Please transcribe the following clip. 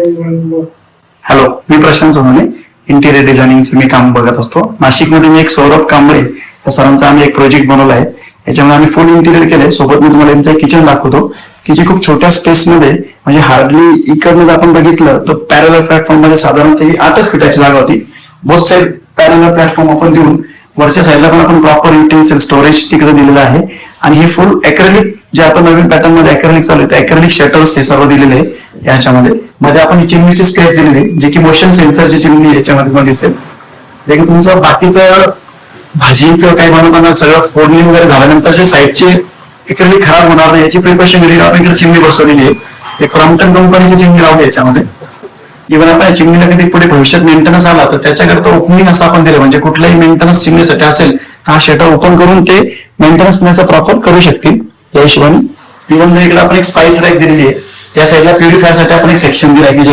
Hello, मी Prashant Sonawane. Interior डिझायनिंगचं मी काम बघत असतो. नाशिकमध्ये मी एक सौरभ कांबळे या सरांचा आम्ही एक प्रोजेक्ट बनवला आहे. याच्यामध्ये आम्ही फुल इंटिरियर केलंय. सोबत मी तुम्हाला यांचं किचन दाखवतो की जे खूप छोट्या स्पेसमध्ये म्हणजे हार्डली इकडनं जर आपण बघितलं तर पॅरलर प्लॅटफॉर्म मध्ये साधारणतः 8 फीटाची जागा होती. बोथ साईड पॅरलर प्लॅटफॉर्म आपण देऊन वरच्या साईडला पण आपण प्रॉपर युटेन्सिल स्टोरेज तिकडे दिलेलं आहे. आणि हे फुल ॲक्रेलिक जे आता नवीन पॅटर्न मध्ये ॲक्रेलिक चालू आहे, ॲक्रेलिक शटर्स हे सर्व दिलेले आहे. याच्यामध्ये मध्ये आपण चिमणीची स्पेस दिलेली आहे, जे की मोशन सेन्सरची चिमणी याच्यामध्ये दिसेल. देखील तुमचं बाकीचं भाजी किंवा काही बनवताना सगळं फोडणी वगैरे झाल्यानंतर जे साईडचे ॲक्रेलिक खराब होणार नाही याची प्रिकॉशन आपण इकडे चिमणी बसवलेली आहे. एक क्रॉम्प्टन कंपनीची चिमणी लावली याच्यामध्ये. इव्हन आपण चिमणीला कधी पुढे भविष्यात मेंटेनन्स आला तर त्याच्याकरता ओपनिंग असं आपण दिलं, म्हणजे कुठल्याही मेंटेनन्स चिमणीसाठी असेल हा शटर ओपन करून ते मेंटेनन्स प्रॉपर करू शकतील या हिशोबाने. इव्हन इकडे आपण एक स्पाइस रॅक दिलेली आहे. या साईडला प्युरिफायरसाठी आपण एक सेक्शन दिला आहे की